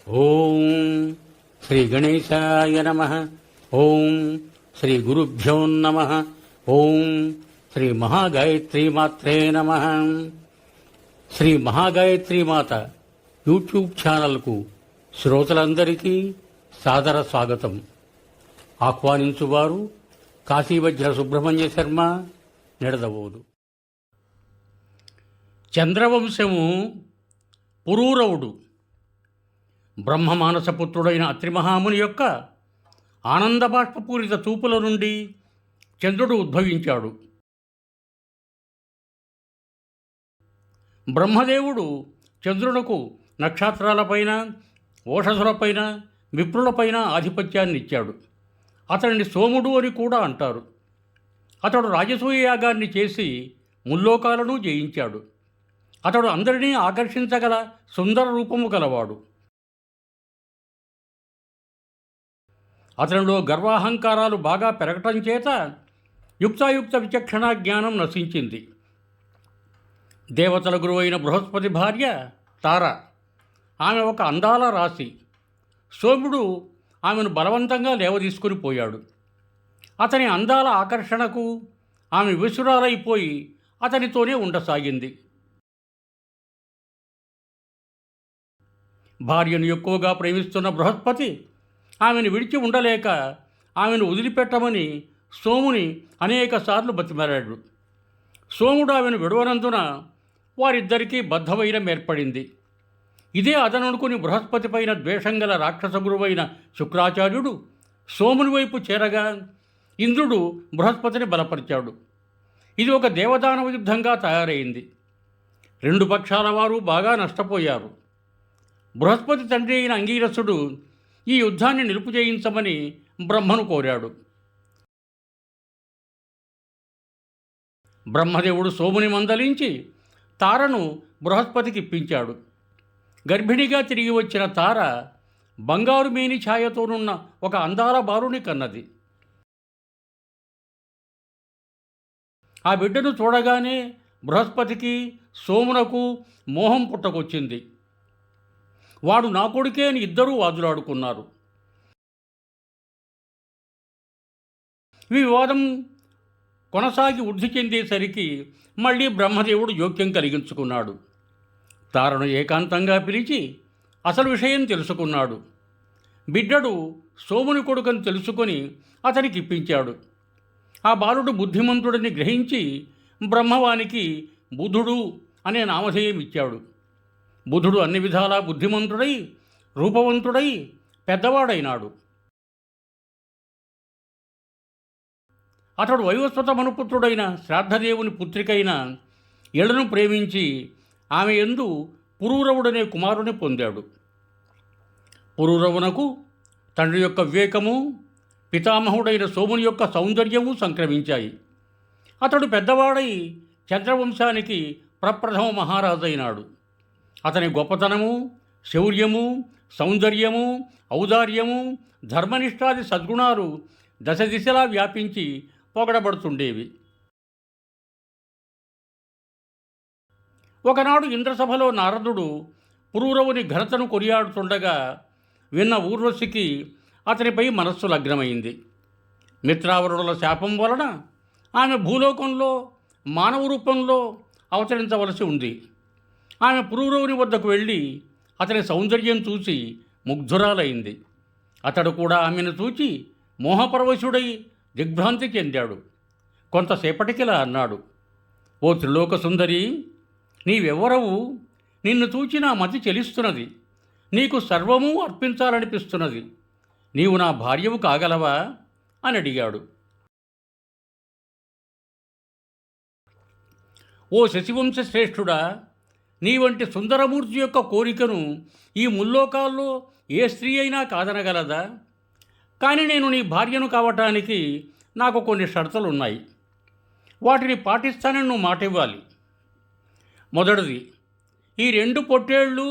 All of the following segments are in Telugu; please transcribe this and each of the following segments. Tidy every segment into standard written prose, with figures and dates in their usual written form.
ఓం శ్రీ గణేశాయ నమః. ఓం శ్రీ గురుభ్యో నమః. ఓం శ్రీ మహాగాయత్రీమాత్రే నమః. శ్రీ మహాగాయత్రీమాత యూట్యూబ్ ఛానల్కు శ్రోతలందరికీ సాదర స్వాగతం. ఆహ్వానించువారు కాశీవజ్ర సుబ్రహ్మణ్య శర్మ, నిడదవోలు. చంద్రవంశము పురూరవుడు బ్రహ్మమానసపుత్రుడైన అత్రిమహాముని యొక్క ఆనందబాష్పపూరిత చూపుల నుండి చంద్రుడు ఉద్భవించాడు. బ్రహ్మదేవుడు చంద్రునకు నక్షత్రాలపైన, ఓషధులపైన, విప్రులపైన ఆధిపత్యాన్ని ఇచ్చాడు. అతనిని సోముడు అని కూడా అంటారు. అతడు రాజసూయ యాగాన్ని చేసి ముల్లోకాలను జయించాడు. అతడు అందరినీ ఆకర్షించగల సుందర రూపము గలవాడు. అతనిలో గర్వాహంకారాలు బాగా పెరగటం చేత యుక్తాయుక్త విచక్షణ జ్ఞానం నశించింది. దేవతల గురువైన బృహస్పతి భార్య తార. ఆమె ఒక అందాల రాశి. సోముడు ఆమెను బలవంతంగా లేవదీసుకుని పోయాడు. అతని అందాల ఆకర్షణకు ఆమె విసురాలైపోయి అతనితోనే ఉండసాగింది. భార్యను ఎక్కువగా ప్రేమిస్తున్న బృహస్పతి ఆమెను విడిచి ఉండలేక ఆమెను వదిలిపెట్టమని సోముని అనేకసార్లు బతిమారాడు. సోముడు ఆమెను విడవనందున వారిద్దరికీ బద్ధవైరం ఏర్పడింది. ఇదే అదననుకుని బృహస్పతి పైన ద్వేషం గల రాక్షస గురువైన శుక్రాచార్యుడు సోముని వైపు చేరగా ఇంద్రుడు బృహస్పతిని బలపరిచాడు. ఇది ఒక దేవదానవ యుద్ధంగా తయారైంది. రెండు పక్షాల వారు బాగా నష్టపోయారు. బృహస్పతి తండ్రి అయిన అంగీరసుడు ఈ యుద్ధాన్ని నిలుపు చేయించమని బ్రహ్మను కోరాడు. బ్రహ్మదేవుడు సోముని మందలించి తారను బృహస్పతికి ఇప్పించాడు. గర్భిణిగా తిరిగి వచ్చిన తార బంగారు మేని ఛాయతోనున్న ఒక అందాల బాలుని కన్నది. ఆ బిడ్డను చూడగానే బృహస్పతికి సోమునకు మోహం పుట్టకొచ్చింది. వాడు నా కొడుకే అని ఇద్దరూ వాదులాడుకున్నారు. ఈ వివాదం కొనసాగి వృద్ధి చెందేసరికి మళ్ళీ బ్రహ్మదేవుడు జోక్యం కలిగించుకున్నాడు. తారను ఏకాంతంగా పిలిచి అసలు విషయం తెలుసుకున్నాడు. బిడ్డడు సోముని కొడుకని తెలుసుకొని అతనికి ఇప్పించాడు. ఆ బాలుడు బుద్ధిమంతుడిని గ్రహించి బ్రహ్మవానికి బుధుడు అనే నామధేయం ఇచ్చాడు. బుధుడు అన్ని విధాలా బుద్ధిమంతుడై, రూపవంతుడై, పెద్దవాడైనాడు. అతడు వైవస్వత మనుపుత్రుడైన శ్రాద్ధదేవుని పుత్రికైన ఎడను ప్రేమించి ఆమె యందు పురూరవుడనే కుమారుని పొందాడు. పురూరవునకు తండ్రి యొక్క వివేకము, పితామహుడైన సోముని యొక్క సౌందర్యము సంక్రమించాయి. అతడు పెద్దవాడై చంద్రవంశానికి ప్రప్రథమ మహారాజైనాడు. అతని గొప్పతనము, శౌర్యము, సౌందర్యము, ఔదార్యము, ధర్మనిష్టాది సద్గుణాలు దశ దిశలా వ్యాపించి పొగడబడుతుండేవి. ఒకనాడు ఇంద్రసభలో నారదుడు పురూరవుని ఘనతను కొనియాడుతుండగా విన్న ఊర్వశికి అతనిపై మనస్సు లగ్నమైంది. మిత్రావరుడుల శాపం వలన ఆమె భూలోకంలో మానవ రూపంలో అవతరించవలసి ఉంది. ఆమె పురూరవుని వద్దకు వెళ్ళి అతని సౌందర్యం చూసి ముగ్ధురాలైంది. అతడు కూడా ఆమెను చూచి మోహపరవశుడై దిగ్భ్రాంతి చెందాడు. కొంతసేపటికిలా అన్నాడు, ఓ త్రిలోక సుందరి, నీవెవ్వరవు? నిన్ను చూచి నా మతి చెలిస్తున్నది. నీకు సర్వమూ అర్పించాలనిపిస్తున్నది. నీవు నా భార్యవు కాగలవా అని అడిగాడు. ఓ శశివంశ శ్రేష్ఠుడా, నీ వంటి సుందరమూర్తి యొక్క కోరికను ఈ ముల్లోకాల్లో ఏ స్త్రీ అయినా కాదనగలదా? కానీ నేను నీ భార్యను కావటానికి నాకు కొన్ని షరతులున్నాయి. వాటిని పాటిస్తానని నువ్వు మాట ఇవ్వాలి. మొదటిది, ఈ 2 పొట్టేళ్ళు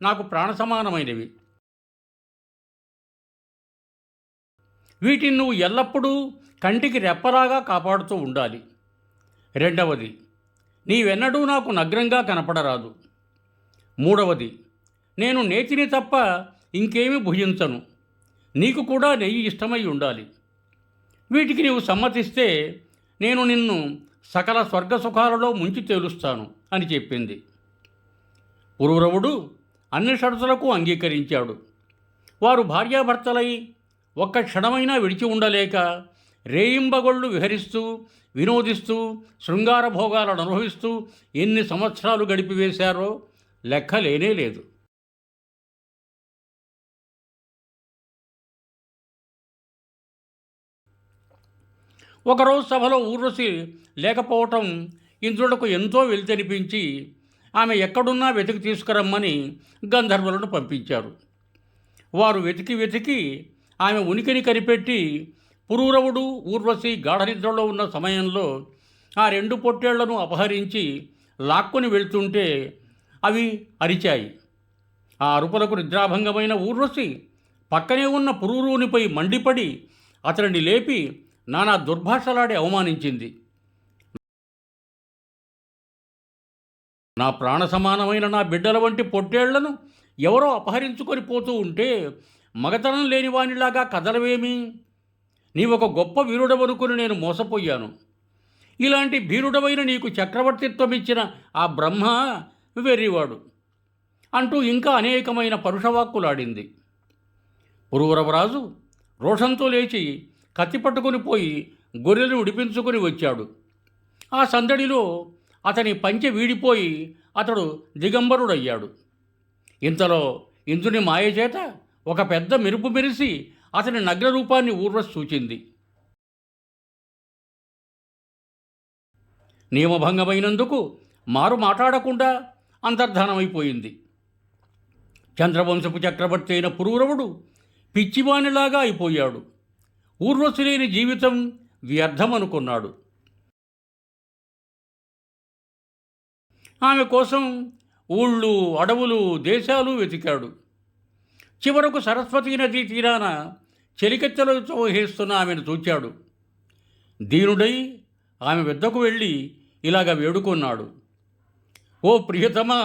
నాకు ప్రాణ సమానమైనవి. వీటిని నువ్వు ఎల్లప్పుడూ కంటికి రెప్పలాగా కాపాడుతూ ఉండాలి. రెండవది, నీవెన్నడూ నాకు నగ్నంగా కనపడరాదు. మూడవది, నేను నేతిని తప్ప ఇంకేమీ భుజించను. నీకు కూడా నెయ్యి ఇష్టమై ఉండాలి. వీటికి నీవు సమ్మతిస్తే నేను నిన్ను సకల స్వర్గసుఖాలలో ముంచి తేలుస్తాను అని చెప్పింది. పురూరవుడు అన్ని షరతులకు అంగీకరించాడు. వారు భార్యాభర్తలై ఒక్క క్షణమైనా విడిచి ఉండలేక రేయింబగొళ్ళు విహరిస్తూ వినోదిస్తూ శృంగార భోగాలను అనుభవిస్తూ ఎన్ని సంవత్సరాలు గడిపివేశారో లెక్కలేనే లేదు. ఒకరోజు సభలో ఊర్వశి లేకపోవటం ఇంద్రులకు ఎంతో వెలితెనిపించి ఆమె ఎక్కడున్నా వెతికి తీసుకురమ్మని గంధర్వులను పంపించారు. వారు వెతికి వెతికి ఆమె ఉనికిని కనిపెట్టి పురూరవుడు ఊర్వశి గాఢనిద్రలో ఉన్న సమయంలో ఆ 2 పొట్టేళ్లను అపహరించి లాక్కొని వెళ్తుంటే అవి అరిచాయి. ఆ అరుపులకు నిద్రాభంగమైన ఊర్వశి పక్కనే ఉన్న పురూరునిపై మండిపడి అతనిని లేపి నానా దుర్భాషలాడి అవమానించింది. నా ప్రాణ సమానమైన నా బిడ్డల వంటి పొట్టేళ్లను ఎవరో అపహరించుకొని పోతూ ఉంటే మగతనం లేని వానిలాగా కదలవేమి? నీవొక గొప్ప వీరుడవనుకుని నేను మోసపోయాను. ఇలాంటి భీరుడవైన నీకు చక్రవర్తిత్వం ఇచ్చిన ఆ బ్రహ్మ వెర్రివాడు అంటూ ఇంకా అనేకమైన పరుషవాక్కులాడింది. పురూరవరాజు రోషంతో లేచి కత్తి పట్టుకుని పోయి గొర్రెలను ఉడిపించుకొని వచ్చాడు. ఆ సందడిలో అతని పంచె వీడిపోయి అతడు దిగంబరుడయ్యాడు. ఇంతలో ఇంద్రుని మాయచేత ఒక పెద్ద మెరుపు మెరిసి అతని నగ్న రూపాన్ని ఊర్వశి చూచింది. నియమభంగమైనందుకు మారు మాట్లాడకుండా అంతర్ధానమైపోయింది. చంద్రవంశపు చక్రవర్తి అయిన పురూరవుడు పిచ్చివానిలాగా అయిపోయాడు. ఊర్వశి లేని జీవితం వ్యర్థమనుకున్నాడు. ఆమె కోసం ఊళ్ళు, అడవులు, దేశాలు వెతికాడు. చివరకు సరస్వతీ నదీ తీరాన చెలికెత్తలతో వహిస్తున్న ఆమెను చూచాడు. దీనుడై ఆమె వద్దకు వెళ్ళి ఇలాగ వేడుకొన్నాడు. ఓ ప్రియతమా,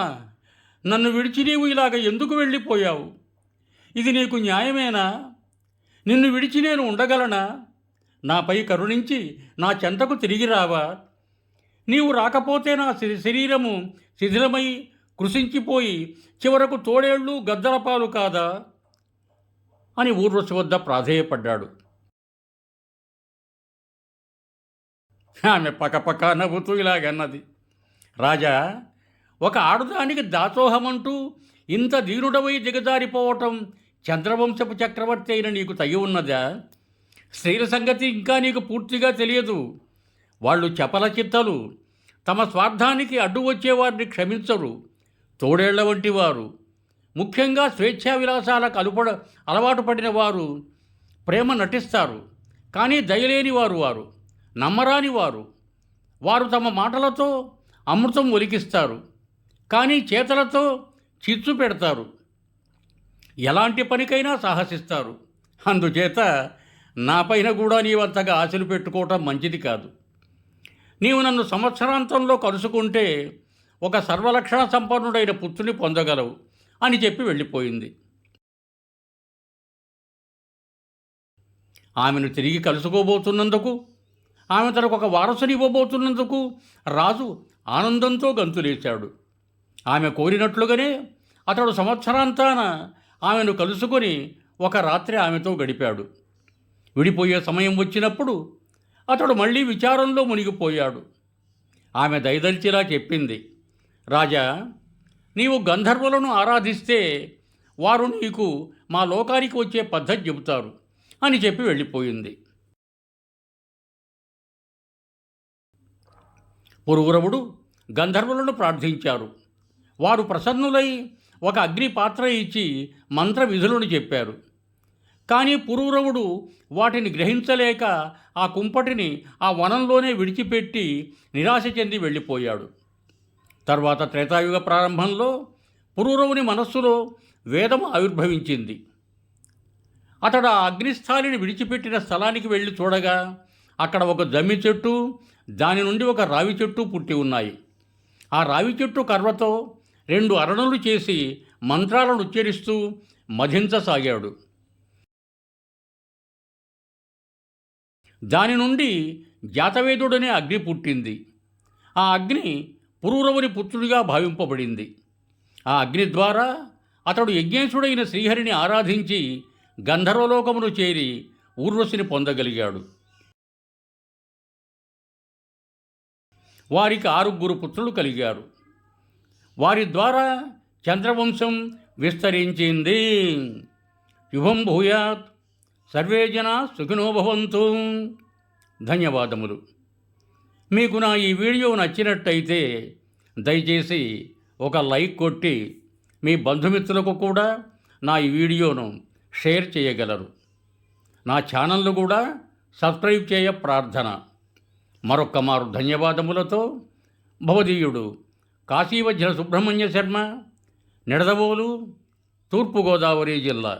నన్ను విడిచి నీవు ఇలాగ ఎందుకు వెళ్ళిపోయావు? ఇది నీకు న్యాయమేనా? నిన్ను విడిచి నేను ఉండగలనా? నాపై కరుణించి నా చెంతకు తిరిగి రావా? నీవు రాకపోతే నా శరీరము శిథిలమై కృషించిపోయి చివరకు తోడేళ్ళు గద్దలపాలు కాదా అని ఊర్వశి వద్ద ప్రాధేయపడ్డాడు. ఆమె పకపక నవ్వుతూ ఇలాగన్నది. రాజా, ఒక ఆడుదానికి దాసోహమంటూ ఇంత దీనుడవై దిగజారిపోవటం చంద్రవంశపు చక్రవర్తి అయిన నీకు తగి ఉన్నదా? స్త్రీల సంగతి ఇంకా నీకు పూర్తిగా తెలియదు. వాళ్ళు చపల చిత్తలు, తమ స్వార్థానికి అడ్డు వచ్చేవారిని క్షమించరు. తోడేళ్ల వంటి వారు, ముఖ్యంగా స్వేచ్ఛా విలాసాలకు అలవాటు పడిన వారు ప్రేమ నటిస్తారు, కానీ దయలేని వారు నమ్మరాని వారు తమ మాటలతో అమృతం ఒలికిస్తారు, కానీ చేతలతో చిచ్చు పెడతారు. ఎలాంటి పనికైనా సాహసిస్తారు. అందుచేత నాపైన కూడా నీవంతగా ఆశలు పెట్టుకోవటం మంచిది కాదు. నీవు నన్ను సంవత్సరాంతంలో కలుసుకుంటే ఒక సర్వలక్షణ సంపన్నుడైన పుత్రుని పొందగలవు అని చెప్పి వెళ్ళిపోయింది. ఆమెను తిరిగి కలుసుకోబోతున్నందుకు, ఆమె తనకు ఒక వారసుని ఇవ్వబోతున్నందుకు రాజు ఆనందంతో గంతులేశాడు. ఆమె కోరినట్లుగానే అతడు సంవత్సరాంతాన ఆమెను కలుసుకొని ఒక రాత్రి ఆమెతో గడిపాడు. విడిపోయే సమయం వచ్చినప్పుడు అతడు మళ్ళీ విచారంలో మునిగిపోయాడు. ఆమె దయదల్చిలా చెప్పింది. రాజా, నీవు గంధర్వులను ఆరాధిస్తే వారు నీకు మా లోకానికి వచ్చే పద్ధతి చెబుతారు అని చెప్పి వెళ్ళిపోయింది. పురూరవుడు గంధర్వులను ప్రార్థించారు. వారు ప్రసన్నులై ఒక అగ్ని పాత్ర ఇచ్చి మంత్ర విధులను చెప్పారు. కానీ పురూరవుడు వాటిని గ్రహించలేక ఆ కుంపటిని ఆ వనంలోనే విడిచిపెట్టి నిరాశ చెంది వెళ్ళిపోయాడు. తర్వాత త్రేతాయుగ ప్రారంభంలో పురూరవుని మనస్సులో వేదం ఆవిర్భవించింది. అతడు ఆ అగ్నిస్థాలిని విడిచిపెట్టిన స్థలానికి వెళ్ళి చూడగా అక్కడ ఒక జమ్మి చెట్టు, దాని నుండి ఒక రావి చెట్టు పుట్టి ఉన్నాయి. ఆ రావి చెట్టు కర్రతో 2 అరణులు చేసి మంత్రాలను ఉచ్చరిస్తూ మధించసాగాడు. దాని నుండి జాతవేదుడనే అగ్ని పుట్టింది. ఆ అగ్ని పురూరవుని పుత్రుడిగా భావింపబడింది. ఆ అగ్ని ద్వారా అతడు యజ్ఞేశుడైన శ్రీహరిని ఆరాధించి గంధర్వలోకమును చేరి ఊర్వశిని పొందగలిగాడు. వారికి 6 పుత్రులు కలిగారు. వారి ద్వారా చంద్రవంశం విస్తరించింది. శుభం భూయాత్. సర్వే జనా సుఖినో భవంతు. ధన్యవాదములు. మీకు నా ఈ వీడియో నచ్చినట్టయితే దయచేసి ఒక లైక్ కొట్టి మీ బంధుమిత్రులకు కూడా నా ఈ వీడియోను షేర్ చేయగలరు. నా ఛానల్ను కూడా సబ్స్క్రైబ్ చేయ ప్రార్థన. మరొక్క మారు ధన్యవాదములతో భవదీయుడు కాశీవజ్ర సుబ్రహ్మణ్య శర్మ, నిడదవోలు, తూర్పుగోదావరి జిల్లా.